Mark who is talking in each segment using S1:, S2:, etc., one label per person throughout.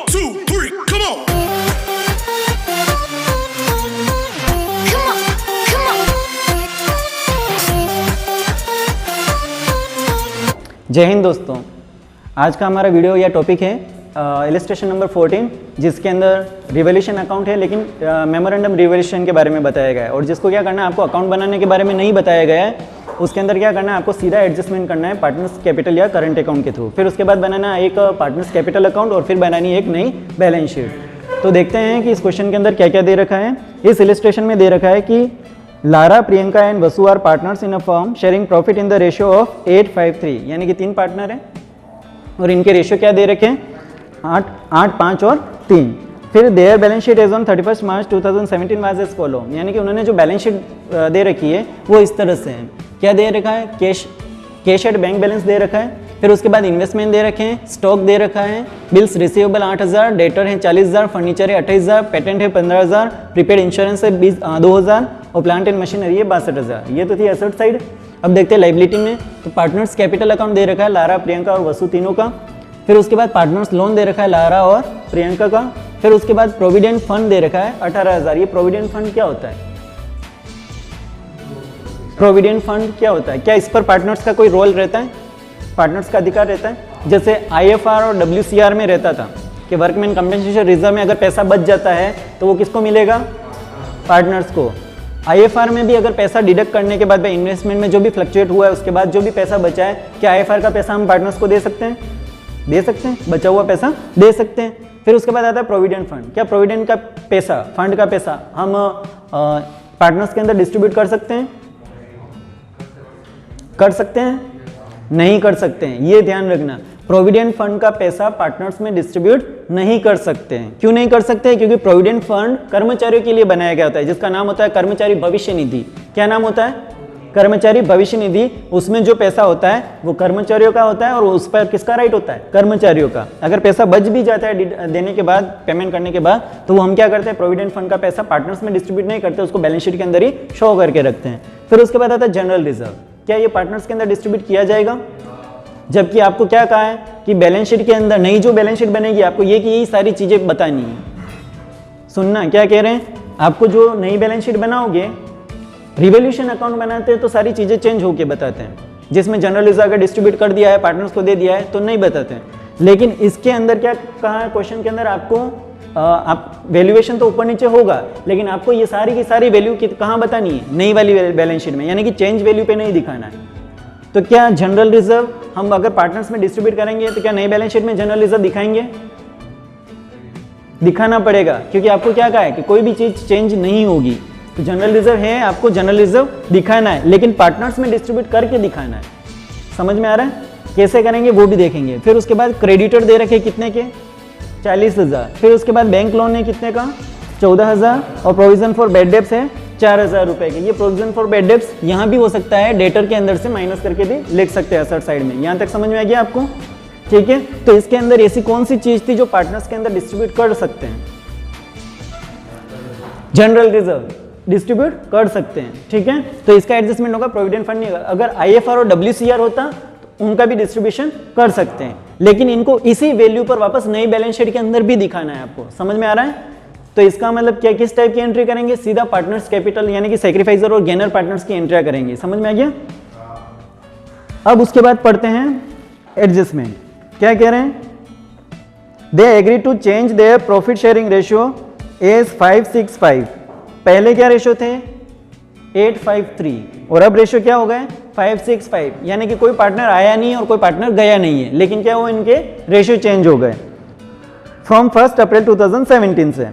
S1: 2, 3, come on.
S2: जय हिंद दोस्तों, आज का हमारा वीडियो या टॉपिक है इलस्ट्रेशन नंबर 14, जिसके अंदर रिवोल्यूशन अकाउंट है, लेकिन मेमोरेंडम रिवोल्यूशन के बारे में बताया गया है। और जिसको क्या करना है, आपको अकाउंट बनाने के बारे में नहीं बताया गया है। उसके अंदर क्या करना है, आपको सीधा एडजस्टमेंट करना है पार्टनर्स कैपिटल या करंट अकाउंट के थ्रू। फिर उसके बाद बनाना एक पार्टनर्स कैपिटल अकाउंट और फिर बनानी एक नई बैलेंस शीट। तो देखते हैं कि इस क्वेश्चन के अंदर क्या क्या दे रखा है। इस इलस्ट्रेशन में दे रखा है कि Lara, Priyanka and Vasu are partners in a firm sharing profit in the ratio of 8:5:3, यानी कि 3 पार्टनर हैं और इनके रेशियो क्या दे रखे हैं, 8, 5 और 3। फिर their balance sheet as on 31 March 2017 was as follow, यानी कि उन्होंने जो बैलेंस शीट दे रखी है वो इस तरह से है। क्या दे रखा है, कैश एट बैंक बैलेंस दे रखा है। फिर उसके बाद इन्वेस्टमेंट दे रखे हैं, स्टॉक दे रखा है, बिल्स रिसीवेबल 8,000, डेटर है 40,000, फर्नीचर है 28,000, पेटेंट है 15,000, प्रीपेड इंश्योरेंस है 2,000 और प्लांट एंड मशीनरी है 62,000। ये तो थी एसेट साइड। अब देखते हैं लाइबिलिटी में। तो पार्टनर्स कैपिटल अकाउंट दे रखा है लारा, प्रियंका और वसु तीनों का। फिर उसके बाद पार्टनर्स लोन दे रखा है लारा और प्रियंका का। फिर उसके बाद प्रोविडेंट फंड दे रखा है 18,000। ये प्रोविडेंट फंड क्या होता है, प्रोविडेंट फंड क्या होता है? क्या इस पर पार्टनर्स का कोई रोल रहता है, पार्टनर्स का अधिकार रहता है? जैसे IFR और WCR में रहता था कि वर्कमैन कंपेंसेशन रिजर्व में अगर पैसा बच जाता है तो वो किसको मिलेगा, पार्टनर्स को। IFR में भी अगर पैसा डिडक्ट करने के बाद इन्वेस्टमेंट में जो भी फ्लक्चुएट हुआ है उसके बाद जो भी पैसा बचा है, क्या IFR का पैसा हम पार्टनर्स को दे सकते हैं? दे सकते हैं, बचा हुआ पैसा दे सकते हैं। फिर उसके बाद आता है प्रोविडेंट फंड। क्या प्रोविडेंट का पैसा, फंड का पैसा हम पार्टनर्स के अंदर डिस्ट्रीब्यूट कर सकते हैं? कर सकते हैं? नहीं कर सकते हैं। ये ध्यान रखना, प्रोविडेंट फंड का पैसा पार्टनर्स में डिस्ट्रीब्यूट नहीं कर सकते हैं। क्यों नहीं कर सकते हैं? क्योंकि प्रोविडेंट फंड कर्मचारियों के लिए बनाया गया होता है, जिसका नाम होता है कर्मचारी भविष्य निधि। क्या नाम होता है? कर्मचारी भविष्य निधि। उसमें जो पैसा होता है वो कर्मचारियों का होता है और उस पर किसका राइट होता है, कर्मचारियों का। अगर पैसा बच भी जाता है देने के बाद, पेमेंट करने के बाद, तो वो हम क्या करते हैं, प्रोविडेंट फंड का पैसा पार्टनर्स में डिस्ट्रीब्यूट नहीं करते, उसको बैलेंस शीट के अंदर ही शो करके रखते हैं। फिर उसके बाद आता है जनरल रिजर्व। क्या ये पार्टनर्स के अंदर डिस्ट्रीब्यूट किया जाएगा? जबकि आपको क्या कहा है कि बैलेंस शीट के अंदर, नई जो बैलेंस शीट बनेगी आपको ये कि यही सारी चीजें बतानी है। सुनना क्या कह रहे हैं, आपको जो नई बैलेंस शीट बनाओगे, रिवोल्यूशन अकाउंट बनाते हैं तो सारी चीजें चेंज होके बताते हैं। जिसमें जनरल रिजर्व अगर डिस्ट्रीब्यूट कर दिया है, पार्टनर्स को दे दिया है तो नहीं बताते हैं। लेकिन इसके अंदर क्या कहा है क्वेश्चन के अंदर, आपको आप वैल्यूएशन तो ऊपर नीचे होगा, लेकिन आपको ये सारी की सारी वैल्यू कहाँ बतानी है, नई वाली बैलेंस शीट में, यानी कि चेंज वैल्यू पे नहीं दिखाना है। तो क्या जनरल रिजर्व हम अगर पार्टनर्स में डिस्ट्रीब्यूट करेंगे तो क्या नई बैलेंस शीट में जनरल रिजर्व दिखाएंगे? दिखाना पड़ेगा, क्योंकि आपको क्या कहा है कि कोई भी चीज चेंज नहीं होगी। तो जनरल रिजर्व है, आपको जनरल रिजर्व दिखाना है, लेकिन पार्टनर्स में डिस्ट्रीब्यूट करके दिखाना है। समझ में आ रहा है? कैसे करेंगे वो भी देखेंगे। फिर उसके बाद क्रेडिटर दे रखे कितने के, 40,000। फिर उसके बाद बैंक लोन है कितने का, 14,000 और प्रोविजन फॉर बैड डेब्ट्स है 4,000 रुपए के। ये प्रोविजन फॉर बैड डेब्ट्स यहाँ भी हो सकता है, डेटर के अंदर से माइनस करके भी लिख सकते हैं एसेट साइड में। यहाँ तक समझ में आ गया आपको? ठीक है। तो इसके अंदर ऐसी कौन सी चीज थी जो पार्टनर्स के अंदर डिस्ट्रीब्यूट कर सकते हैं? जनरल रिजर्व डिस्ट्रीब्यूट कर सकते हैं। ठीक है, तो इसका एडजस्टमेंट होगा, प्रोविडेंट फंड नहीं होगा। अगर IFR और WCR होता तो उनका भी डिस्ट्रीब्यूशन कर सकते हैं, लेकिन इनको इसी वैल्यू पर वापस नई बैलेंस शीट के अंदर भी दिखाना है। आपको समझ में आ रहा है? तो इसका मतलब क्या, किस टाइप की एंट्री करेंगे, सीधा पार्टनर्स कैपिटल यानी कि सैक्रिफाइसर और गेनर पार्टनर्स की एंट्री करेंगे। समझ में आ गया? अब उसके बाद पढ़ते हैं एडजस्टमेंट। क्या कह रहे हैं, they agree to change their profit sharing ratio as 5:6:5। पहले क्या रेशियो थे, 8:5:3 और अब रेशियो क्या हो गए, 5:6:5। यानी कि कोई पार्टनर आया नहीं और कोई पार्टनर गया नहीं है, लेकिन क्या वो इनके रेशियो चेंज हो गए फ्रॉम 1 अप्रैल 2017 से।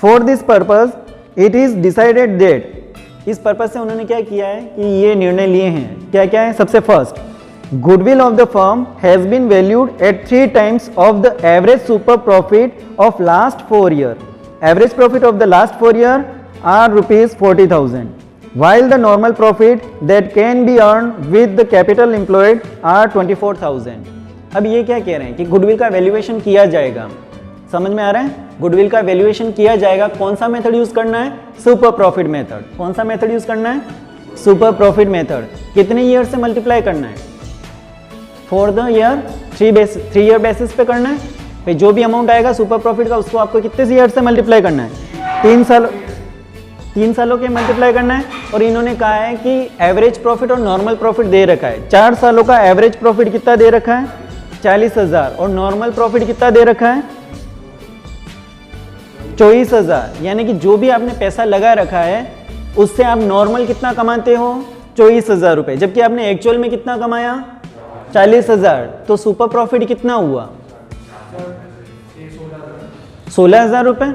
S2: For this purpose it is decided that, इस पर्पज से उन्होंने क्या किया है कि ये निर्णय लिए हैं। क्या क्या है, सबसे first, goodwill of the firm has been valued at 3 times of the average super profit of last 4 year। Average profit of the last 4 year are ₹40,000, while the normal profit that can be earned with the capital employed are 24,000। अब ये क्या कह रहे हैं कि goodwill का valuation किया जाएगा। समझ में आ रहा है? गुडविल का वैल्यूएशन किया जाएगा। कौन सा मेथड यूज करना है, सुपर प्रॉफिट मेथड। कौन सा मेथड यूज करना है, सुपर प्रॉफिट मेथड। कितने ईयर से मल्टीप्लाई करना है, for the year 3 year basis पे करना है। भाई जो भी अमाउंट आएगा सुपर प्रॉफिट का उसको आपको कितने ईयर से मल्टीप्लाई करना है, 3 सालों के मल्टीप्लाई करना है। और इन्होंने कहा है कि एवरेज प्रॉफिट और नॉर्मल प्रॉफिट दे रखा है। 4 सालों का एवरेज प्रॉफिट कितना दे रखा है, 40,000, और नॉर्मल प्रॉफिट कितना दे रखा है, 24,000। यानी कि जो भी आपने पैसा लगा रखा है उससे आप नॉर्मल कितना कमाते हो, 24,000 रुपये, जबकि आपने एक्चुअल में कितना कमाया, 40,000। तो सुपर प्रॉफिट कितना हुआ, 16,000 रुपये।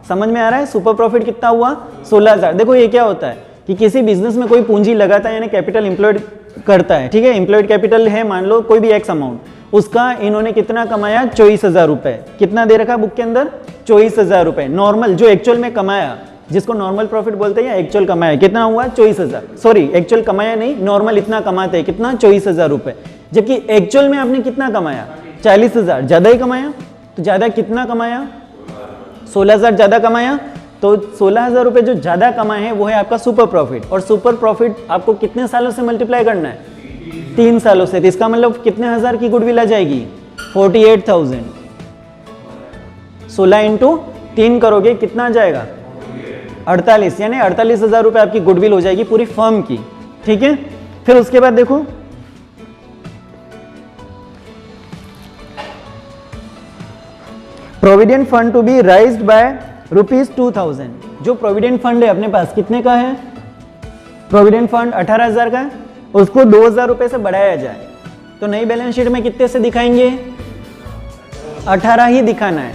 S2: समझ में आ रहा है, सुपर प्रॉफिट कितना हुआ, 16,000। देखो ये क्या होता है कि किसी बिजनेस में कोई पूंजी लगाता है यानी कैपिटल इंप्लॉयड करता है, ठीक है, इंप्लॉयड कैपिटल है मान लो कोई भी एक्स अमाउंट, उसका इन्होंने कितना कमाया, 24,000 रुपये। कितना दे रखा बुक के अंदर, 24,000 रुपये। नॉर्मल जो एक्चुअल में कमाया, जिसको नॉर्मल प्रॉफिट बोलते हैं, या एक्चुअल कमाया, कितना हुआ, 24,000। सॉरी, एक्चुअल कमाया नहीं, नॉर्मल इतना कमाते हैं, कितना, 24,000 रुपये। जबकि एक्चुअल में आपने कितना कमाया, 40,000, ज़्यादा ही कमाया। तो ज़्यादा कितना कमाया, 16,000 ज़्यादा कमाया। तो 16,000 रुपये जो ज़्यादा कमाए हैं वो है आपका सुपर प्रॉफिट। और सुपर प्रॉफिट आपको कितने सालों से मल्टीप्लाई करना है, 3 सालों से। तो इसका मतलब कितने हज़ार की गुडविल आ जाएगी, 48,000। 16 इंटू 3 करोगे कितना आ जाएगा, 48, यानी 48,000 रुपये आपकी गुडविल हो जाएगी पूरी फर्म की, ठीक है। फिर उसके बाद देखो provident fund to be raised by ₹2,000। जो प्रोविडेंट फंड है अपने पास कितने का है, प्रोविडेंट फंड 18,000 का है, उसको 2,000 रुपये से बढ़ाया जाए तो नई बैलेंस शीट में कितने से दिखाएंगे, 18 ही दिखाना है।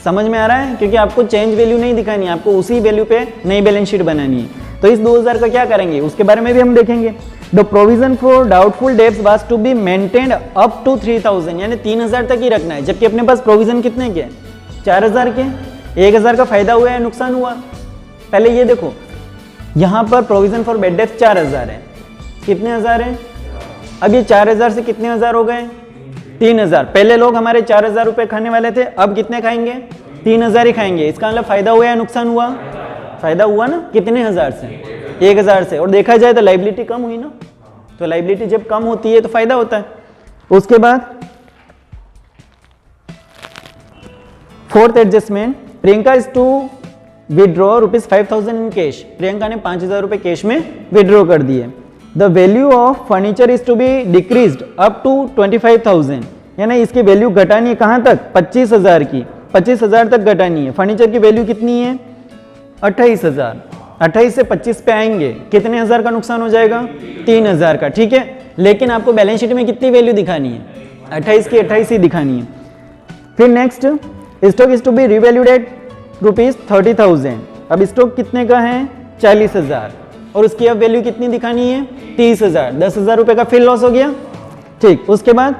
S2: समझ में आ रहा है, क्योंकि आपको चेंज वैल्यू नहीं दिखानी है, आपको उसी वैल्यू पे नई बैलेंस शीट बनानी है। तो इस 2,000 का क्या करेंगे उसके बारे में भी हम देखेंगे। The provision for doubtful debts was to be maintained up to 3,000, यानी 3,000 तक ही रखना है। जबकि अपने पास प्रोविजन कितने के, 4,000 के। 1,000 का फायदा हुआ या नुकसान हुआ, पहले ये देखो, यहाँ पर प्रोविजन फॉर बैड डेब्ट्स 4,000 है, कितने हज़ार है, अब ये 4,000 से कितने हज़ार हो गए, 3,000। पहले लोग हमारे 4,000 रुपये खाने वाले थे, अब कितने खाएंगे, 3,000 ही खाएंगे। इसका मतलब फायदा हुआ या नुकसान हुआ, फायदा हुआ ना, कितने हज़ार से, 1,000 से। और देखा जाए तो लाइबिलिटी कम हुई ना, तो लाइबिलिटी जब कम होती है तो फायदा होता है। उसके बाद 4th adjustment, Priyanka is to withdraw ₹5,000 in cash. Priyanka ने 5,000 रुपये कैश में विड्रॉ कर दिए। The value of furniture is to be decreased up to 25,000, यानी इसकी वैल्यू घटानी है कहाँ तक, 25,000 की, 25,000 तक घटानी है। फर्नीचर की वैल्यू कितनी है, 28,000। 28 से 25 पे आएंगे, कितने हज़ार का नुकसान हो जाएगा, 3,000 का, ठीक है। लेकिन आपको बैलेंस शीट में कितनी वैल्यू दिखानी है, 28 की 28 ही दिखानी है। फिर next, stock is to be revalued at ₹30,000। अब स्टॉक कितने का है, 40,000, और उसकी अब वैल्यू कितनी दिखानी है, 30,000। 10,000 रुपये का फिर लॉस हो गया, ठीक। उसके बाद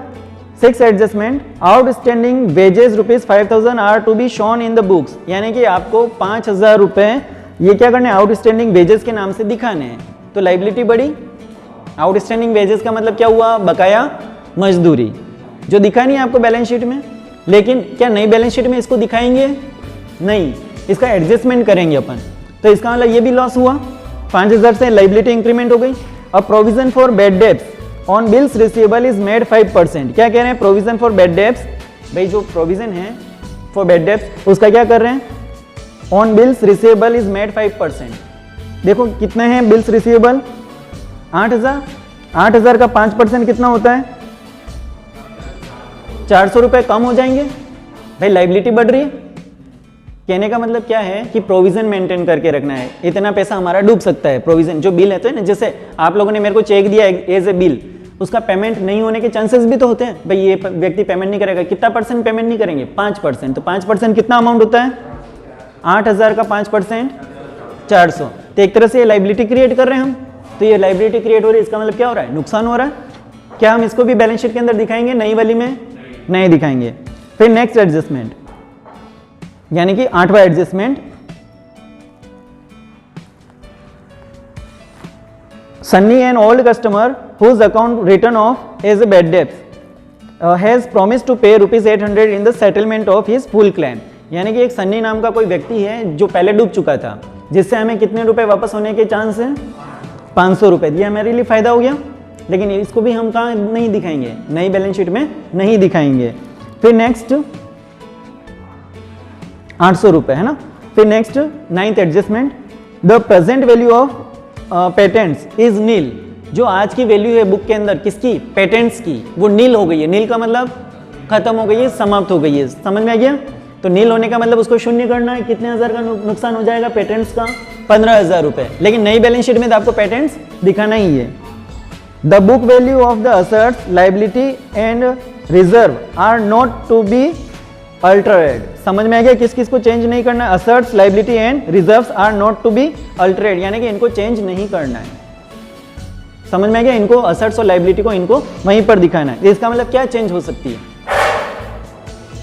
S2: 6th adjustment, outstanding wages ₹5,000 are to be shown in the books, यानी कि आपको 5,000 रुपये ये क्या करने, आउटस्टैंडिंग वेजेस के नाम से दिखाने हैं। तो लाइबिलिटी बढ़ी। आउटस्टैंडिंग वेजेस का मतलब क्या हुआ, बकाया मजदूरी, जो दिखानी है आपको बैलेंस शीट में। लेकिन क्या नई बैलेंस शीट में इसको दिखाएंगे, नहीं, इसका एडजस्टमेंट करेंगे अपन। तो इसका मतलब ये भी लॉस हुआ, 5,000 से लाइबिलिटी इंक्रीमेंट हो गई। अब provision for bad debts on bills receivable is made 5%। क्या कह रहे हैं, प्रोविजन फॉर बैड डेब्ट्स, भाई जो प्रोविजन है फॉर बैड डेब्ट्स उसका क्या कर रहे हैं, on bills receivable is made 5%। देखो कितने हैं बिल्स रिसीवेबल, 8,000। 8,000 का 5% कितना होता है, 400 रुपये कम हो जाएंगे। भाई लाइबिलिटी बढ़ रही है। कहने का मतलब क्या है कि प्रोविजन मेंटेन करके रखना है, इतना पैसा हमारा डूब सकता है। प्रोविजन जो बिल है तो है ना, जैसे आप लोगों ने मेरे को चेक दिया एज ए बिल, उसका पेमेंट नहीं होने के चांसेस भी तो होते हैं। भाई ये व्यक्ति पेमेंट नहीं करेगा, कितना % पेमेंट नहीं करेंगे, 5%। तो 5% कितना अमाउंट होता है, 8,000 का 5% 400। तो एक तरह से ये लाइबिलिटी क्रिएट कर रहे हैं हम। तो ये लाइबिलिटी क्रिएट हो रही है, इसका मतलब क्या हो रहा है, नुकसान हो रहा है। क्या हम इसको भी बैलेंस शीट के अंदर दिखाएंगे, नई वाली में नहीं दिखाएंगे। फिर नेक्स्ट एडजस्टमेंट, यानी कि 8वां adjustment, Sunny an old customer whose account written off as a bad डेब्ट has promise to pay ₹800 in the settlement of his full claim. यानी कि एक सन्नी नाम का कोई व्यक्ति है जो पहले डूब चुका था, जिससे हमें कितने रुपए वापस होने के चांस है, 500 रुपए। ये हमारे लिए फायदा हो गया। लेकिन इसको भी हम कहाँ नहीं दिखाएंगे, नई बैलेंस शीट में नहीं दिखाएंगे। फिर नेक्स्ट 800 रुपये, है ना। फिर next 9th adjustment, the present value of patents is nil. जो आज की वैल्यू है बुक के अंदर किसकी, पेटेंट्स की, वो नील हो गई है। नील का मतलब खत्म हो गई है, समाप्त हो गई है, समझ में आ गया। तो नील होने का मतलब उसको शून्य करना है। कितने हजार का नुकसान हो जाएगा पेटेंट्स का, 15,000 रुपये। लेकिन नई बैलेंस शीट में तो आपको पेटेंट्स दिखाना ही है। The book value of the assets, liability and reserve are not to be altered. समझ में आ गया किस किस को चेंज नहीं करना है, assets, liability and reserves are not to be altered, यानी कि इनको चेंज नहीं करना है। समझ में आ गया, इनको असेट्स और लायबिलिटी को इनको वहीं पर दिखाना है। इसका मतलब क्या चेंज हो सकती है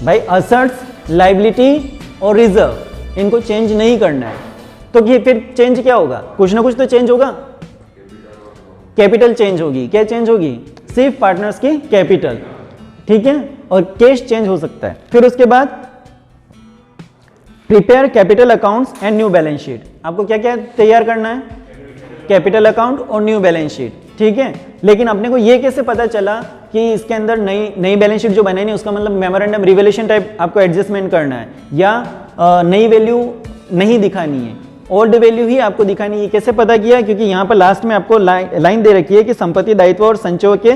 S2: भाई, असेट्स, लायबिलिटी और रिजर्व, इनको चेंज नहीं करना है। तो ये फिर चेंज क्या होगा, कुछ ना कुछ तो चेंज होगा, कैपिटल चेंज होगी। क्या चेंज होगी, सिर्फ पार्टनर्स की कैपिटल, ठीक है, और कैश चेंज हो सकता है। फिर उसके बाद prepare capital accounts and new balance sheet. आपको क्या क्या तैयार करना है, कैपिटल अकाउंट और न्यू बैलेंस शीट, ठीक है। लेकिन अपने को ये कैसे पता चला कि इसके अंदर नई बैलेंस शीट जो बनाई नहीं, उसका मतलब मेमोरेंडम रिवैल्यूएशन टाइप आपको एडजस्टमेंट करना है, या नई वैल्यू नहीं दिखानी है, ओल्ड वैल्यू ही आपको दिखानी है। कैसे पता किया, क्योंकि यहाँ पर लास्ट में आपको लाइन दे रखी है कि संपत्ति, दायित्व और संचयों के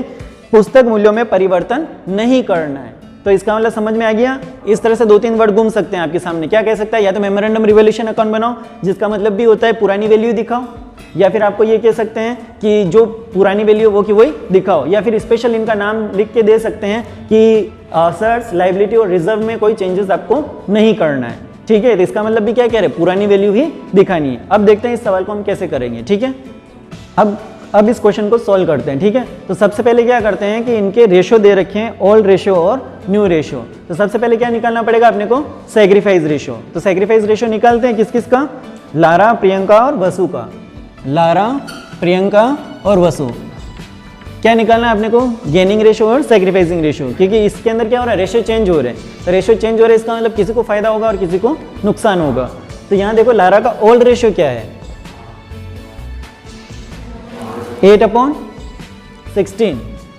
S2: पुस्तक मूल्यों में परिवर्तन नहीं करना है। तो इसका मतलब समझ में आ गया। इस तरह से 2-3 वर्ड घूम सकते हैं आपके सामने। क्या कह सकता है, या तो मेमोरेंडम रिवैल्यूएशन अकाउंट बनाओ, जिसका मतलब भी होता है पुरानी वैल्यू दिखाओ, या फिर आपको ये कह सकते हैं कि जो पुरानी वैल्यू वो की वही दिखाओ, या फिर स्पेशल इनका नाम लिख के दे सकते हैं कि असेट्स, लायबिलिटी और रिजर्व में कोई चेंजेस आपको नहीं करना है, ठीक है। तो इसका मतलब भी क्या कह रहे हैं, पुरानी वैल्यू ही दिखानी है। अब देखते हैं इस सवाल को हम कैसे करेंगे, ठीक है। अब इस क्वेश्चन को सॉल्व करते हैं, ठीक है। तो सबसे पहले क्या करते हैं कि इनके रेशो दे रखे हैं, ओल्ड रेशो और न्यू रेशो। तो सबसे पहले क्या निकालना पड़ेगा अपने को, सैक्रिफाइस रेशो। तो सैक्रिफाइस रेशो निकालते हैं किस किस का, लारा, प्रियंका और वसु का। लारा, प्रियंका और वसु। क्या निकालना है अपने को, गेनिंग रेशो और सैक्रिफाइसिंग रेशो, क्योंकि इसके अंदर क्या हो रहा है, रेशो चेंज हो रहे हैं। तो रेशो चेंज हो रहे हैं, इसका मतलब किसी को फायदा होगा और किसी को नुकसान होगा। तो यहाँ देखो लारा का ओल्ड रेशो क्या है, 8/16।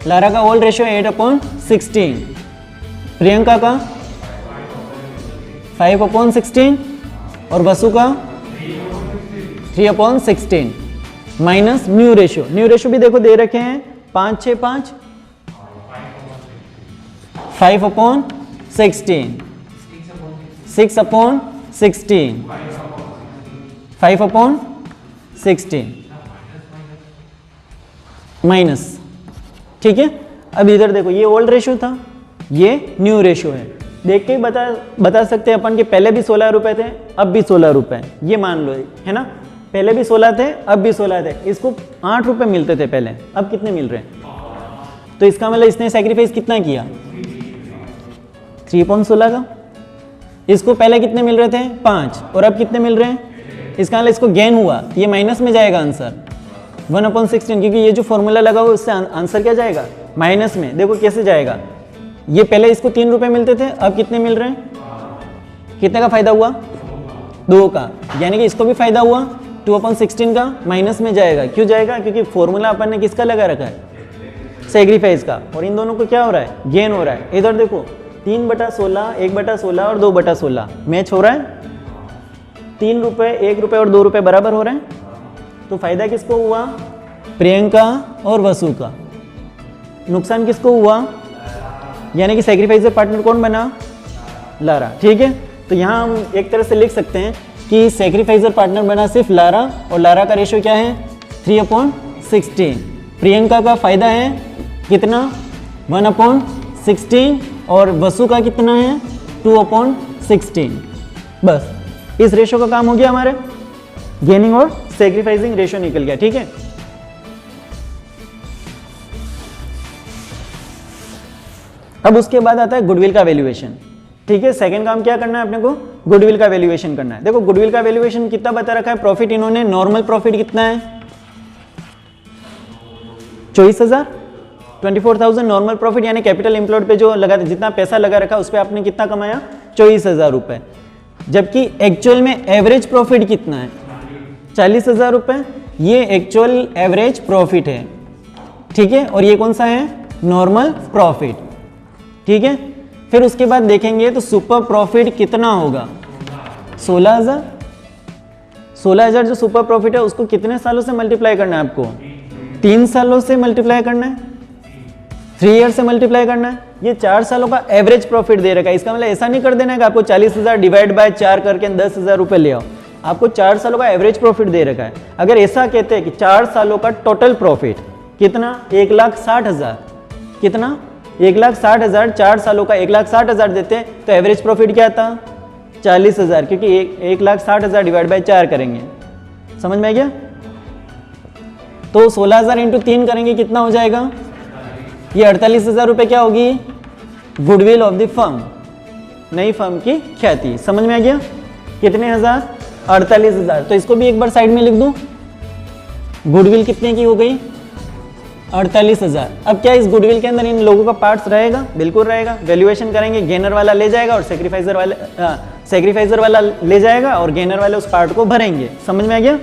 S2: लारा का ओल्ड रेशो 8/16। प्रियंका का 5/16 और वसु का 3/16 minus new ratio. New ratio भी देखो दे रखे हैं 5/6/5, 5/16, 6/16, 5/16 माइनस, ठीक है। अब इधर देखो ये ओल्ड रेशो था, ये न्यू रेशो है। देख के बता सकते हैं अपन कि पहले भी 16 रुपए थे, अब भी 16 रुपए, ये मान लो, है ना। पहले भी 16 थे, अब भी 16 थे। इसको 8 रुपए मिलते थे पहले, अब कितने मिल रहे हैं। तो इसका मतलब इसने सैक्रिफाइस कितना किया, 3/16 का। इसको पहले कितने मिल रहे थे, 5, और अब कितने मिल रहे हैं। इसका मतलब इसको गेन हुआ, ये माइनस में जाएगा आंसर 1/16, क्योंकि ये जो फॉर्मूला लगा हुआ उससे आंसर क्या जाएगा, माइनस में। देखो कैसे जाएगा, ये पहले इसको 3 रुपए मिलते थे, अब कितने मिल रहे हैं, कितने का फायदा हुआ, 2 का, यानी कि इसको भी फायदा हुआ, 2/16 का माइनस में जाएगा। क्यों जाएगा, क्योंकि फॉर्मूला अपन ने किसका लगा रखा है, सैक्रिफाइस का, और इन दोनों को क्या हो रहा है, गेन हो रहा है। इधर देखो 3/16, 1/16 और 2/16 मैच हो रहा है। 3 रुपए, 1 रुपए और 2 रुपए बराबर हो रहे हैं। तो फायदा किसको हुआ, प्रियंका और वसु का। नुकसान किसको हुआ, यानी कि सैक्रिफाइसर पार्टनर कौन बना, लारा, ठीक है। तो यहाँ हम एक तरह से लिख सकते हैं कि सैक्रिफाइसर पार्टनर बना सिर्फ लारा, और लारा का रेशो क्या है, 3/16। प्रियंका का फायदा है कितना, 1/16, और वसु का कितना है, 2/16। बस इस रेशो का काम हो गया हमारे, गेनिंग और सैक्रिफाइसिंग रेशो निकल गया, ठीक है। अब उसके बाद आता है गुडविल का वैल्यूएशन, ठीक है। सेकंड काम क्या करना है अपने को, गुडविल का वैल्यूएशन करना है। देखो गुडविल का वैल्यूएशन कितना बता रखा है, प्रॉफिट इन्होंने, नॉर्मल प्रॉफिट कितना है, 24,000, 24,000 नॉर्मल प्रॉफिट, यानी कैपिटल एम्प्लॉयड पे जो लगा, जितना पैसा लगा रखा उस पर आपने कितना कमाया, 24,000 रुपए। जबकि एक्चुअल में एवरेज प्रॉफिट कितना है, 40,000 रुपए। ये एक्चुअल एवरेज प्रॉफिट है, ठीक है, और ये कौन सा है, नॉर्मल प्रॉफिट, ठीक है। फिर उसके बाद देखेंगे तो सुपर प्रॉफिट कितना होगा, 16,000 16,000 जो सुपर प्रॉफिट है उसको कितने सालों से मल्टीप्लाई करना है आपको? 3 सालों से मल्टीप्लाई करना है, 3 ईयर से मल्टीप्लाई करना है। ये 4 सालों का एवरेज प्रॉफिट दे रखा है। इसका मतलब ऐसा नहीं कर देना है कि आपको 40,000 डिवाइड बाय 4 करके 10,000 रुपए ले आओ। आपको 4 सालों का एवरेज प्रॉफिट दे रखा है। अगर ऐसा कहते हैं कि 4 सालों का टोटल प्रॉफिट कितना, 1,60,000, कितना 1,60,000, 4 सालों का 1,60,000 देते तो एवरेज प्रॉफिट क्या था? 40,000, क्योंकि 1,60,000 डिवाइड बाय 4 करेंगे। समझ में आ गया? तो 16,000 इंटू 3 करेंगे, कितना हो जाएगा? ये 48,000 रुपये क्या होगी? गुडविल ऑफ द फर्म, नई फर्म की ख्याति। समझ में आ गया? कितने हजार? 48,000। तो इसको भी एक बार साइड में लिख दूं। गुडविल कितने की हो गई? 48,000। अब क्या इस गुडविल के अंदर इन लोगों का पार्ट्स रहेगा? बिल्कुल रहेगा। वैल्यूएशन करेंगे, गेनर वाला ले जाएगा और सैक्रिफाइजर वाला ले जाएगा और गेनर वाले उस पार्ट को भरेंगे। समझ में आ गया?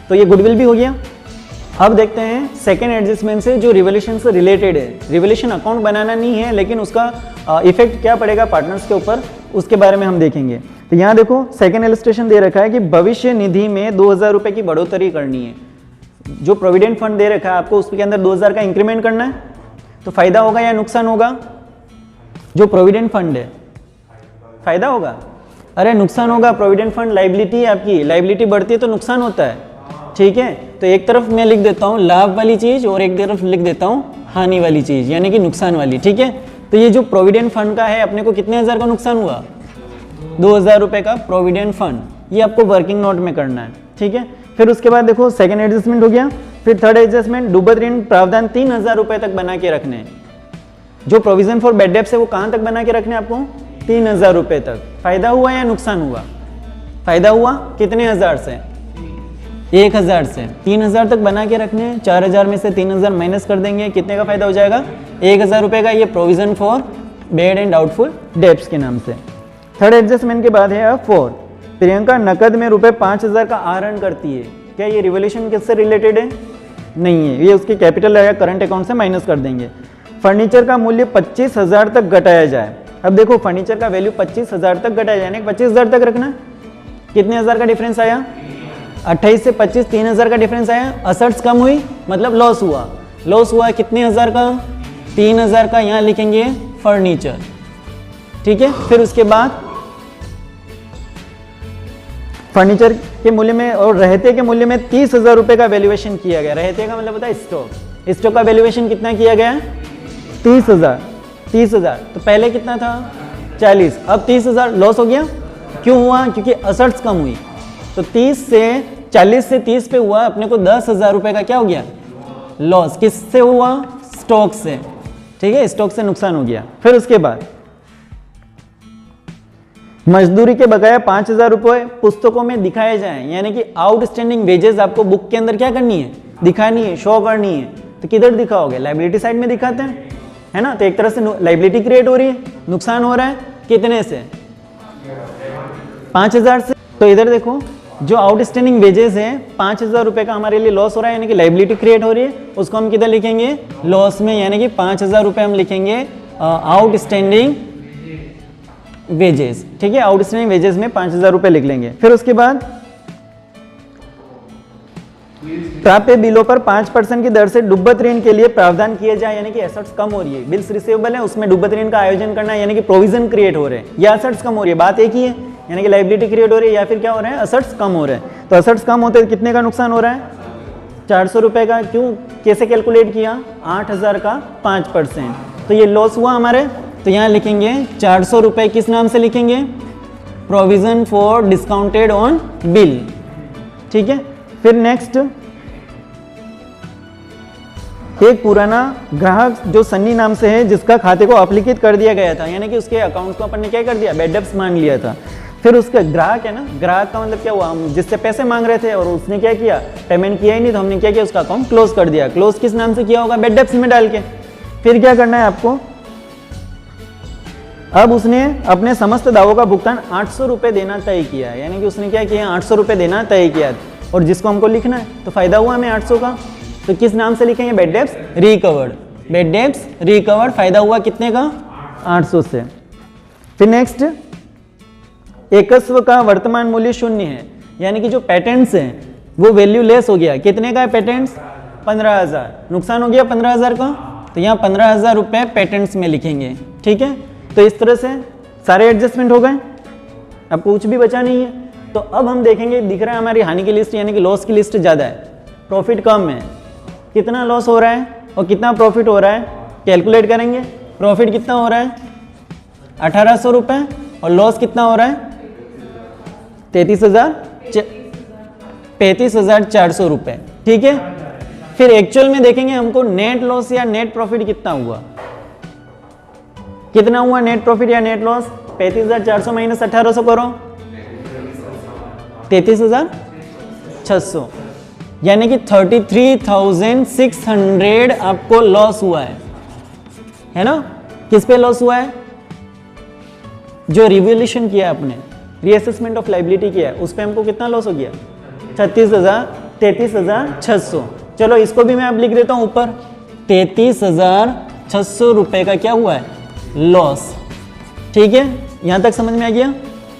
S2: तो ये गुडविल भी हो गया। अब देखते हैं सेकेंड एडजस्टमेंट से जो रिवोल्यूशन से रिलेटेड है। रिवोल्यूशन अकाउंट बनाना नहीं है, लेकिन उसका इफेक्ट क्या पड़ेगा पार्टनर्स के ऊपर, उसके बारे में हम देखेंगे। तो यहाँ देखो सेकेंड इलस्ट्रेशन दे रखा है कि भविष्य निधि में 2,000 रुपये की बढ़ोतरी करनी है। जो प्रोविडेंट फंड दे रखा है आपको, उसके अंदर 2,000 का इंक्रीमेंट करना है। तो फायदा होगा या नुकसान होगा? जो प्रोविडेंट फंड है, फायदा होगा? अरे नुकसान होगा। प्रोविडेंट फंड लाइबिलिटी है आपकी, लाइबिलिटी बढ़ती है तो नुकसान होता है। ठीक है, तो एक तरफ मैं लिख देता हूँ लाभ वाली चीज और एक तरफ लिख देता हूँ हानि वाली चीज, यानी कि नुकसान वाली। ठीक है, तो ये जो प्रोविडेंट फंड का है, अपने को कितने हजार का नुकसान हुआ? 2,000 रुपये का प्रोविडेंट फंड। ये आपको वर्किंग नोट में करना है। ठीक है, फिर उसके बाद देखो सेकेंड एडजस्टमेंट हो गया। फिर थर्ड एडजस्टमेंट, डूबत ऋण प्रावधान 3,000 रुपये तक बना के रखने हैं। जो प्रोविजन फॉर बेड डेब्ट्स है वो कहाँ तक बना के रखने हैं आपको? 3,000 रुपये तक। फायदा हुआ या नुकसान हुआ? फायदा हुआ। कितने हजार से? 1,000 से। 3,000 तक बना के रखने हैं। 4,000 में से 3,000 माइनस कर देंगे, कितने का फायदा हो जाएगा? 1,000 रुपये का। ये provision for bed and doubtful debts के नाम से। थर्ड एडजस्टमेंट के बाद है अब 4, प्रियंका नकद में रुपये 5,000 का आहरण करती है। क्या ये रिवोल्यूशन किससे रिलेटेड है? नहीं है, ये उसके कैपिटल या करंट अकाउंट से माइनस कर देंगे। फर्नीचर का मूल्य 25,000 तक घटाया जाए। अब देखो फर्नीचर का वैल्यू 25,000 तक घटाया जाए, यानी 25,000 तक रखना। कितने हजार का डिफरेंस आया? 28 से 25, 3,000 का डिफरेंस आया। असेट्स कम हुई, मतलब लॉस हुआ। लॉस हुआ कितने हजार का? 3,000 का। यहाँ लिखेंगे फर्नीचर। ठीक है, फिर उसके बाद फर्नीचर के मूल्य में और रहते के मूल्य में 30,000 रुपये का वैल्यूएशन किया गया। रहते का मतलब होता है स्टॉक। स्टॉक का वैल्यूएशन कितना किया गया? 30,000। 30,000। तो पहले कितना था? 40। अब 30,000 लॉस हो गया। क्यों हुआ? क्योंकि असेट्स कम हुई। तो 40 से 30 पे हुआ, अपने को 10,000 रुपये का क्या हो गया? लॉस। किससे हुआ? स्टॉक से। ठीक है, स्टॉक से नुकसान हो गया। फिर उसके बाद मजदूरी के बकाया 5,000 रुपये पुस्तकों में दिखाए जाएं, यानी कि आउटस्टैंडिंग वेजेस आपको बुक के अंदर क्या करनी है? दिखानी है, शो करनी है। तो किधर दिखाओगे? लाइबिलिटी साइड में दिखाते हैं, है ना। तो एक तरह से लाइबिलिटी क्रिएट हो रही है, नुकसान हो रहा है। कितने से? 5,000 से। तो इधर देखो जो आउटस्टैंडिंग वेजेस है 5,000 रुपये का हमारे लिए लॉस हो रहा है, यानी कि लाइबिलिटी क्रिएट हो रही है। उसको हम किधर लिखेंगे? लॉस में, यानी कि 5,000 रुपये हम लिखेंगे आउटस्टैंडिंग वेजेस। ठीक है, आउटस्टैंडिंग वेजेस में 5,000 रुपये लिख लेंगे। फिर उसके बाद प्राप्य बिलों पर 5% की दर से डुब्बत ऋण के लिए प्रावधान किए जाए, यानी कि एसेट्स कम हो रही है। बिल्स रिसीवेबल है, उसमें डुब्बत ऋण का आयोजन करना है, यानी कि प्रोविजन क्रिएट हो रहे हैं या एसेट्स कम हो रही है। बात एक ही है, यानी कि लाइबिलिटी क्रिएट हो रही है या फिर क्या हो रहा है? एसेट्स कम हो रहे हैं। तो एसेट्स कम होते हैं, कितने का नुकसान हो रहा है? 400 रुपये का। क्यों? कैसे कैलकुलेट किया? 8,000 का 5%। तो ये लॉस हुआ हमारे। तो यहाँ लिखेंगे 400 रुपये। किस नाम से लिखेंगे? Provision for discounted on bill. ठीक है, फिर नेक्स्ट एक पुराना ग्राहक जो सन्नी नाम से है, जिसका खाते को अपलिखित कर दिया गया था, यानी कि उसके अकाउंट्स को अपन ने क्या कर दिया? बेड डेब्ट्स मान लिया था। फिर उसका ग्राहक है ना, ग्राहक का मतलब क्या हुआ? हम जिससे पैसे मांग रहे थे और उसने क्या किया? पेमेंट किया ही नहीं, तो हमने क्या किया? उसका अकाउंट क्लोज कर दिया। क्लोज किस नाम से किया होगा? बेड डेब्ट्स में डाल के। फिर क्या करना है आपको? अब उसने अपने समस्त दावों का भुगतान 800 रुपये देना तय किया, यानी कि उसने क्या किया? 800 रुपये देना तय किया, और जिसको हमको लिखना है। तो फायदा हुआ हमें 800 का। तो किस नाम से लिखेंगे? Bed debts recovered. Bed debts recovered. फायदा हुआ कितने का? 800 से। फिर नेक्स्ट एकस्व का वर्तमान मूल्य 0 है, यानी कि जो पेटेंट्स हैं वो वैल्यू लेस हो गया। कितने का है पेटेंट्स? 15,000। नुकसान हो गया 15,000 का, तो यहाँ 15,000 रुपये पेटेंट्स में लिखेंगे। ठीक है, तो इस तरह से सारे एडजस्टमेंट हो गए, अब कुछ भी बचा नहीं है। तो अब हम देखेंगे, दिख रहा है हमारी हानि की लिस्ट यानी कि लॉस की लिस्ट ज़्यादा है, प्रॉफिट कम है। कितना लॉस हो रहा है और कितना प्रॉफिट हो रहा है कैलकुलेट करेंगे। प्रॉफिट कितना हो रहा है 1800 रुपये और लॉस कितना हो रहा है 35,400 रुपये। ठीक है, फिर एक्चुअल में देखेंगे हमको नेट लॉस या नेट प्रॉफिट कितना हुआ। कितना हुआ नेट प्रॉफिट या नेट लॉस? 35,400 माइनस 1800 करो, 33,600, यानी कि 33,600 आपको लॉस हुआ है ना। किस पे लॉस हुआ है? जो रिवैल्यूएशन किया आपने, रीअसेसमेंट ऑफ लायबिलिटी किया है, उस पे हमको कितना लॉस हो गया 33,600। चलो इसको भी मैं अब लिख देता हूं ऊपर, 33,600 रुपए का क्या हुआ है लॉस। ठीक है, यहां तक समझ में आ गया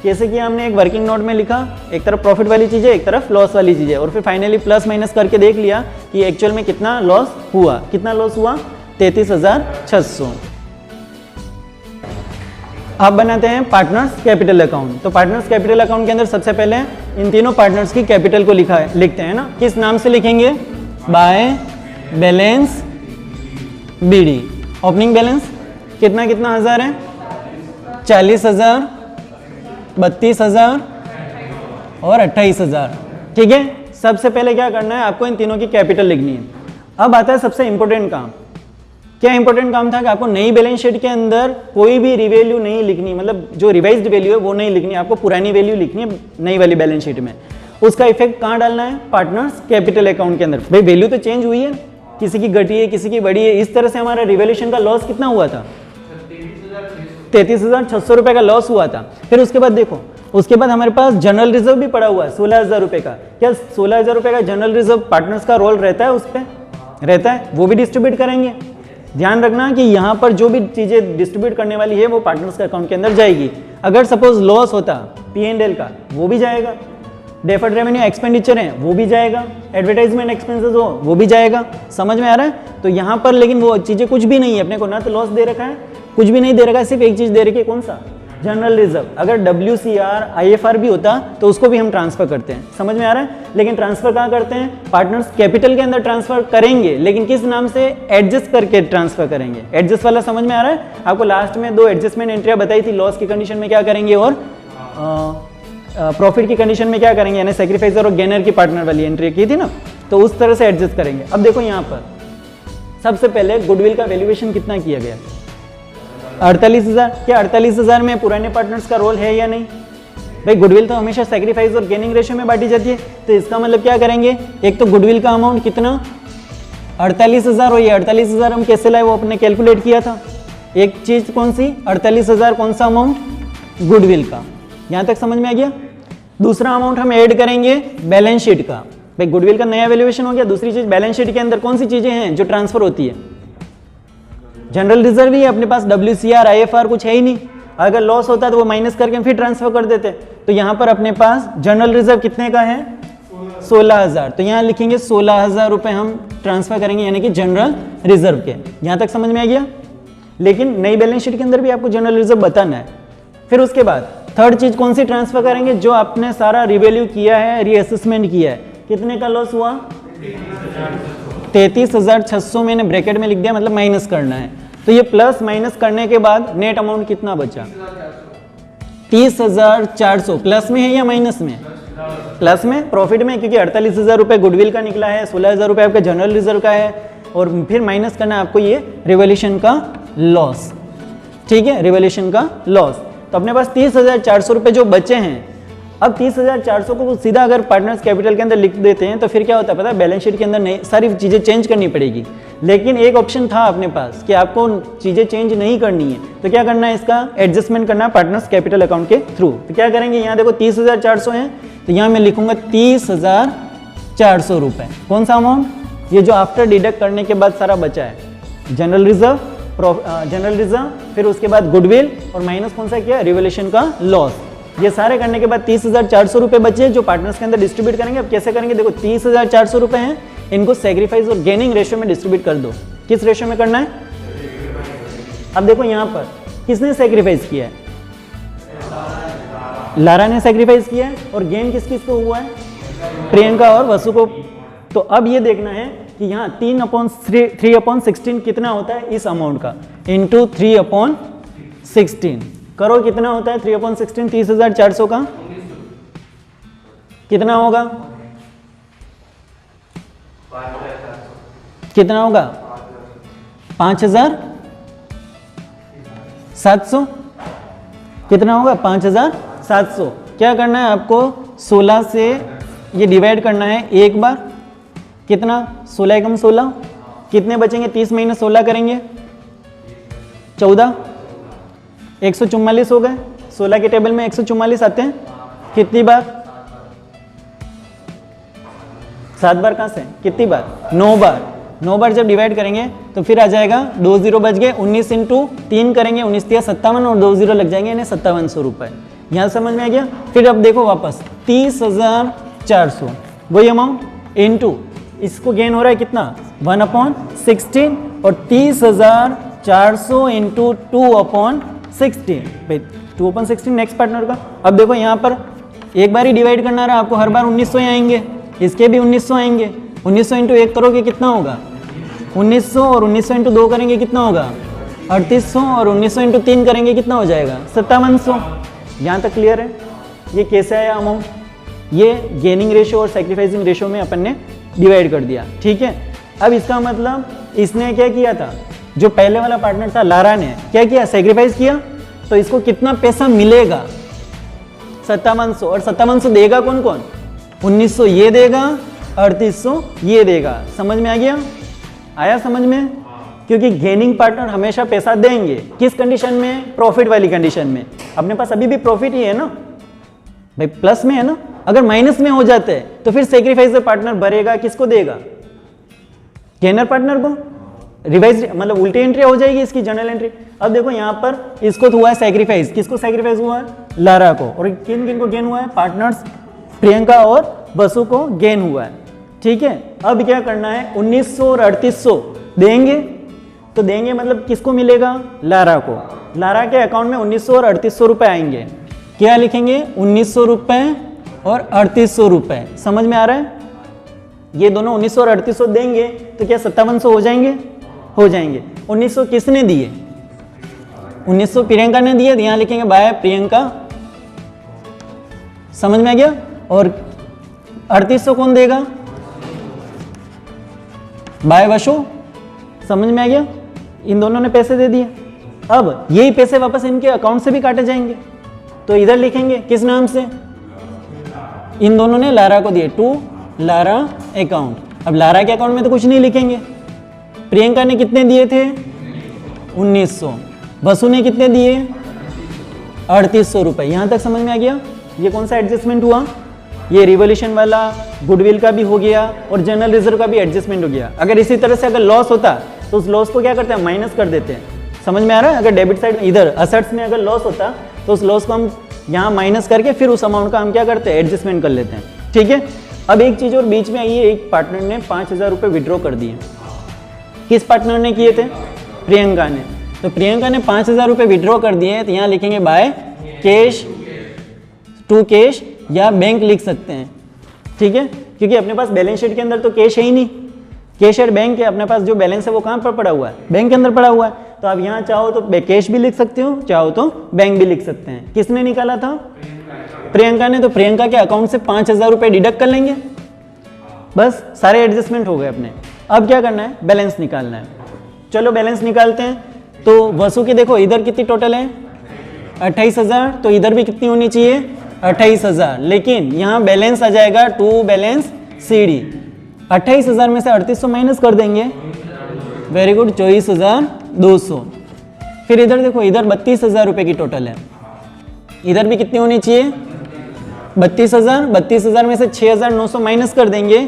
S2: कैसे किया हमने? एक वर्किंग नोट में लिखा, एक तरफ प्रॉफिट वाली चीजें, एक तरफ लॉस वाली चीजें, और फिर फाइनली प्लस माइनस करके देख लिया कि एक्चुअल में कितना लॉस हुआ। कितना लॉस हुआ 33,600। अब बनाते हैं पार्टनर्स कैपिटल अकाउंट। तो पार्टनर्स कैपिटल अकाउंट के अंदर सबसे पहले इन तीनों पार्टनर्स की कैपिटल को लिखते हैं ना। किस नाम से लिखेंगे? By balance BD. Opening balance कितना कितना हजार है? 40,000, 32,000 और 28,000। ठीक है, सबसे पहले क्या करना है आपको? इन तीनों की कैपिटल लिखनी है। अब आता है सबसे इंपॉर्टेंट काम। क्या इंपॉर्टेंट काम था कि आपको नई बैलेंस शीट के अंदर कोई भी रिवैल्यू नहीं लिखनी, मतलब जो रिवाइज्ड वैल्यू है वो नहीं लिखनी, आपको पुरानी वैल्यू लिखनी है नई वाली बैलेंस शीट में। उसका इफेक्ट कहाँ डालना है? पार्टनर्स कैपिटल अकाउंट के अंदर। भाई वैल्यू तो चेंज हुई है, किसी की घटी है किसी की बढ़ी है, इस तरह से हमारा रिवैल्यूएशन का लॉस कितना हुआ था 33,600 रुपए का लॉस हुआ था। फिर उसके बाद देखो, उसके बाद हमारे पास जनरल रिजर्व भी पड़ा हुआ है 16,000 रुपए का। क्या 16,000 रुपए का जनरल रिजर्व पार्टनर्स का रोल रहता है? उस पर रहता है, वो भी डिस्ट्रीब्यूट करेंगे। ध्यान रखना कि यहाँ पर जो भी चीजें डिस्ट्रीब्यूट करने वाली है वो पार्टनर्स के अकाउंट के अंदर जाएगी। अगर सपोज लॉस होता P&L का, वो भी जाएगा। डेफर्ड रेवेन्यू एक्सपेंडिचर है वो भी जाएगा। एडवर्टाइजमेंट एक्सपेंसेस हो वो भी जाएगा। समझ में आ रहा है? तो यहाँ पर लेकिन वो चीजें कुछ भी नहीं है अपने को, ना तो लॉस दे रखा है, कुछ भी नहीं दे रखा है, सिर्फ एक चीज दे रखी है। कौन सा? General reserve. अगर WCR IFR भी होता तो उसको भी हम ट्रांसफर करते हैं। समझ में आ रहा है? लेकिन ट्रांसफर कहाँ करते हैं? पार्टनर्स कैपिटल के अंदर ट्रांसफर करेंगे, लेकिन किस नाम से? एडजस्ट करके ट्रांसफर करेंगे। एडजस्ट वाला समझ में आ रहा है? आपको लास्ट में 2 एडजस्टमेंट एंट्रियां बताई थी, लॉस की कंडीशन में क्या करेंगे और प्रॉफिट की कंडीशन में क्या करेंगे, यानी सैक्रिफाइसर और गेनर की पार्टनर वाली एंट्री की थी ना, तो उस तरह से एडजस्ट करेंगे। अब देखो यहाँ पर सबसे पहले गुडविल का वैल्यूएशन कितना किया गया? 48,000। क्या 48,000 में पुराने पार्टनर्स का रोल है या नहीं? भाई गुडविल तो हमेशा सैक्रिफाइस और गेनिंग रेशियो में बांटी जाती है, तो इसका मतलब क्या करेंगे? एक तो गुडविल का अमाउंट कितना 48,000, और ये 48,000 हम कैसे लाए वो अपने कैलकुलेट किया था। एक चीज कौन सी? 48,000 कौन सा अमाउंट? गुडविल का। यहां तक समझ में आ गया? दूसरा अमाउंट हम ऐड करेंगे बैलेंस शीट का। भाई गुडविल का नया वैल्यूएशन हो गया। दूसरी चीज बैलेंस शीट के अंदर कौन सी चीजें हैं जो ट्रांसफर होती है? जनरल रिजर्व ही है अपने पास, WCR IFR कुछ है ही नहीं। अगर लॉस होता तो वो माइनस करके फिर ट्रांसफर कर देते। तो यहाँ पर अपने पास जनरल रिजर्व कितने का है? 16,000। तो यहाँ लिखेंगे 16,000 रुपए हम ट्रांसफर करेंगे, यानी कि जनरल रिजर्व के। यहाँ तक समझ में आ गया? लेकिन नई बैलेंस शीट के अंदर भी आपको जनरल रिजर्व बताना है। फिर उसके बाद थर्ड चीज कौन सी ट्रांसफर करेंगे? जो आपने सारा रिवैल्यू किया है, रीअसेसमेंट किया है, कितने का लॉस हुआ? 33,600 मैंने ब्रैकेट में लिख दिया, मतलब माइनस करना है। तो ये प्लस माइनस करने के बाद नेट अमाउंट कितना बचा? 30,400। प्लस में है या माइनस में? प्लस में, प्रॉफिट में, क्योंकि 48,000 रुपए गुडविल का निकला है, 16,000 रुपए आपका जनरल रिजर्व का है, और फिर माइनस करना है आपको ये रिवैल्यूएशन का लॉस। ठीक है, रिवैल्यूएशन का लॉस। तो अपने पास 30,400 रुपए जो बचे हैं, अब 30,400 को सीधा अगर पार्टनर्स कैपिटल के अंदर लिख देते हैं तो फिर क्या होता है पता है? बैलेंस शीट के अंदर नई सारी चीज़ें चेंज करनी पड़ेगी। लेकिन एक ऑप्शन था अपने पास कि आपको चीज़ें चेंज नहीं करनी है, तो क्या करना है? इसका एडजस्टमेंट करना है पार्टनर्स कैपिटल अकाउंट के थ्रू। तो क्या करेंगे? यहाँ देखो 30,400 है, तो यहाँ मैं लिखूंगा 30,400 रुपये। कौन सा अमाउंट? ये जो आफ्टर डिडक्ट करने के बाद सारा बचा है, जनरल रिजर्व, फिर उसके बाद गुडविल, और माइनस कौन सा किया? रिवैल्यूएशन का लॉस। ये सारे करने के बाद 30,400 रुपये बचे जो पार्टनर्स के अंदर डिस्ट्रीब्यूट करेंगे। अब कैसे करेंगे, देखो 30,400 रुपये हैं, इनको सेक्रीफाइस और गेनिंग रेशियो में डिस्ट्रीब्यूट कर दो। किस रेशियो में करना है? अब देखो यहाँ पर किसने सेक्रीफाइस किया है? लारा ने सेक्रीफाइस किया है। और गेन किस किस को हुआ है? प्रियंका और वसु को। तो अब ये देखना है कि यहाँ 3/16 कितना होता है इस अमाउंट का, इंटू 3/16 करो कितना होता है 3/16 30,400 का कितना होगा? कितना होगा? 5,700। कितना होगा? 5,700। क्या करना है आपको? 16 से ये डिवाइड करना है एक बार। कितना? 16 एकम 16, कितने बचेंगे? 30 - 16 करेंगे 14, 144 हो गए। 16 के टेबल में 144 आते हैं। कितनी बार? 7 बार। कहाँ से? कितनी बार? 9 बार। 9 बार जब डिवाइड करेंगे तो फिर आ जाएगा 2 0 बच गए। 19 × 3 करेंगे, 19 × 57 और 2 0 लग जाएंगे, यानी 5700 रुपये। यहाँ समझ में आ गया? फिर अब देखो वापस 30,400 वही अमाउंट इंटू इसको गेन हो रहा है कितना? 1/16 और 30,400 इंटू 2/16 भाई 2/16 नेक्स्ट पार्टनर का। अब देखो यहाँ पर एक बार ही डिवाइड करना रहा आपको, हर बार 1900 ही आएंगे, इसके भी 1900 आएंगे। 1900 इंटू 1 करोगे कितना होगा? 1900 और 1900 इंटू 2 करेंगे कितना होगा? 3800 और 1900 इंटू 3 करेंगे कितना हो जाएगा? 5700। यहाँ तक क्लियर है? ये कैसे आया अमाउंट? ये गेनिंग रेशियो और सैक्रिफाइसिंग रेशियो में अपन ने डिवाइड कर दिया। ठीक है, अब इसका मतलब इसने क्या किया था, जो पहले वाला पार्टनर था लारा ने क्या किया? सैक्रिफाइस किया। तो इसको कितना पैसा मिलेगा? 5700। और 5700 देगा कौन कौन? 1900 ये देगा, 3800 ये देगा। समझ में आ गया? आया समझ में? क्योंकि गेनिंग पार्टनर हमेशा पैसा देंगे। किस कंडीशन में? प्रॉफिट वाली कंडीशन में। अपने पास अभी भी प्रॉफिट ही है ना भाई, प्लस में है ना। अगर माइनस में हो जाते हैं तो फिर सेक्रीफाइस पार्टनर भरेगा, किसको देगा? गेनर पार्टनर को। रिवाइज मतलब उल्टी एंट्री हो जाएगी इसकी, जर्नल एंट्री। अब देखो यहाँ पर इसको तो हुआ है सेक्रीफाइस। किसको सेक्रीफाइस हुआ है? लारा को। और किन किन को गेन हुआ है? पार्टनर्स प्रियंका और वसु को गेन हुआ है। ठीक है, अब क्या करना है? 1900 और 3800 देंगे। तो देंगे मतलब किसको मिलेगा? लारा को। लारा के अकाउंट में 1900 और 3800 रुपए आएंगे। क्या लिखेंगे? 1900 रुपए और 3800 रुपए। समझ में आ रहा है? ये दोनों 1900 और 3800 देंगे तो क्या 5700 हो जाएंगे? हो जाएंगे। 1900 किसने दिए? 1900 प्रियंका ने दिए, यहाँ लिखेंगे बाय प्रियंका। समझ में आ गया? और 3800 कौन देगा? बाय वसु। समझ में आ गया? इन दोनों ने पैसे दे दिए। अब यही पैसे वापस इनके अकाउंट से भी काटे जाएंगे, तो इधर लिखेंगे किस नाम से? इन दोनों ने लारा को दिए, टू लारा अकाउंट। अब लारा के अकाउंट में तो कुछ नहीं लिखेंगे। प्रियंका ने कितने दिए थे? 1900। वसु ने कितने दिए? 3800 रुपए। यहां तक समझ में आ गया? ये कौन सा एडजस्टमेंट हुआ? ये रिवोल्यूशन वाला, गुडविल का भी हो गया और जनरल रिजर्व का भी एडजस्टमेंट हो गया। अगर इसी तरह से अगर लॉस होता तो उस लॉस को क्या करते हैं? माइनस कर देते हैं। समझ में आ रहा है? अगर डेबिट साइड में इधर असेट्स में अगर लॉस होता तो उस लॉस को हम यहाँ माइनस करके फिर उस अमाउंट का हम क्या करते हैं? एडजस्टमेंट कर लेते हैं। ठीक है, अब एक चीज और बीच में आई है, एक पार्टनर ने 5000 रुपये विड्रॉ कर दिए। किस पार्टनर ने किए थे? प्रियंका ने। तो प्रियंका ने 5000 रुपये विड्रॉ कर दिए, तो यहाँ लिखेंगे बाय कैश, टू कैश या बैंक लिख सकते हैं। ठीक है, क्योंकि अपने पास बैलेंस शीट के अंदर तो कैश है ही नहीं, कैश और बैंक है। अपने पास जो बैलेंस है वो कहाँ पर पड़ा हुआ है? बैंक के अंदर पड़ा हुआ है। तो आप यहाँ चाहो तो कैश भी लिख सकते हो, चाहो तो बैंक भी लिख सकते हैं। किसने निकाला था? प्रियंका ने। तो प्रियंका के अकाउंट से 5000 रुपये डिडक्ट कर लेंगे, बस सारे एडजस्टमेंट हो गए अपने। अब क्या करना है? बैलेंस निकालना है। चलो बैलेंस निकालते हैं। तो वसु की देखो इधर कितनी टोटल है? 28,000। तो इधर भी कितनी होनी चाहिए? 28,000। लेकिन यहाँ बैलेंस आ जाएगा टू बैलेंस CD। 28,000 में से 3800 माइनस कर देंगे। Very good, 24,200। फिर इधर देखो, इधर 32,000 रुपये की टोटल है। इधर भी कितनी होनी चाहिए? 32,000। 32,000 में से 6,900 माइनस कर देंगे,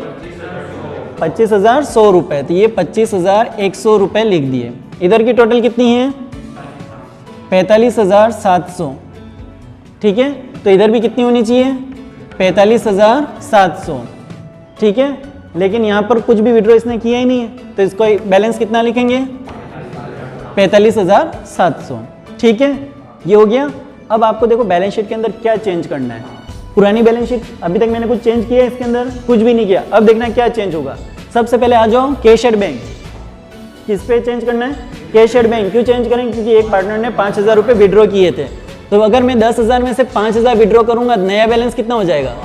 S2: 25,100 रुपये। तो ये 25,100 रुपये लिख दिए। इधर की टोटल कितनी है? 45,700। ठीक है, तो इधर भी कितनी होनी चाहिए 45,700, ठीक है। लेकिन यहाँ पर कुछ भी विड्रॉ इसने किया ही नहीं है, तो इसको बैलेंस कितना लिखेंगे 45,700, ठीक है। ये हो गया। अब आपको देखो बैलेंस शीट के अंदर क्या चेंज करना है। पुरानी बैलेंस शीट, अभी तक मैंने कुछ चेंज किया है इसके अंदर, कुछ भी नहीं किया। अब देखना क्या चेंज होगा। सबसे पहले आ जाओ कैश एट बैंक, किस पे चेंज करना है कैश एट बैंक। क्यों चेंज करेंगे, क्योंकि एक पार्टनर ने 5,000 रुपये विड्रॉ किए थे, तो अगर मैं 10,000 में से 5,000 विड्रॉ करूंगा, नया बैलेंस कितना हो जाएगा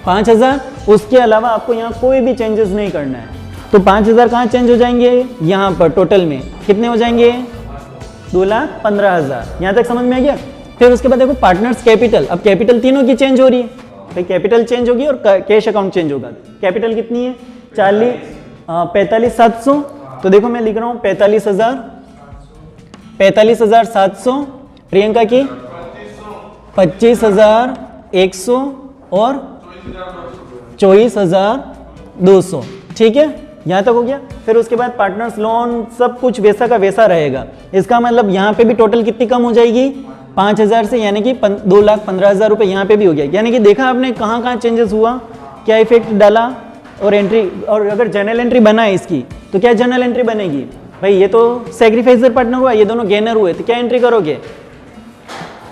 S2: 5,000। उसके अलावा आपको यहाँ कोई भी चेंजेस नहीं करना है। तो 5,000 कहाँ चेंज हो जाएंगे, यहाँ पर टोटल में कितने हो जाएंगे 2,15,000। यहाँ तक समझ में आ गया। फिर उसके बाद देखो पार्टनर्स कैपिटल, अब कैपिटल तीनों की चेंज हो रही है भाई, कैपिटल चेंज होगी और कैश अकाउंट चेंज होगा। कैपिटल कितनी है 45,700, तो देखो मैं लिख रहा हूँ 45,700, प्रियंका की 25,100 और 24,200, ठीक है। यहाँ तक हो गया। फिर उसके बाद पार्टनर्स लोन सब कुछ वैसा का वैसा रहेगा। इसका मतलब यहाँ पे भी टोटल कितनी कम हो जाएगी 5,000 से, यानी कि 2,15,000 रुपये यहाँ पे भी हो गया। यानी कि देखा आपने कहाँ कहाँ चेंजेस हुआ, क्या इफेक्ट डाला। और एंट्री, और अगर जर्नल एंट्री बना है इसकी, तो क्या जर्नल एंट्री बनेगी भाई, ये तो सैक्रिफाइसर पार्टनर हुआ, ये दोनों गेनर हुए, तो क्या एंट्री करोगे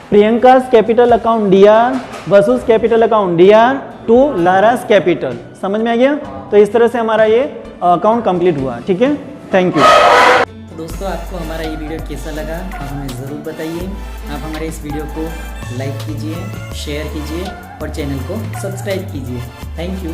S2: Priyanka's capital account DR versus capital account DR to Lara's capital. समझ में आ गया। तो इस तरह से हमारा ये अकाउंट कंप्लीट हुआ, ठीक है। Thank you.
S1: तो दोस्तों आपको हमारा ये वीडियो कैसा लगा आप हमें ज़रूर बताइए। आप हमारे इस वीडियो को लाइक कीजिए, शेयर कीजिए और चैनल को सब्सक्राइब कीजिए। Thank you.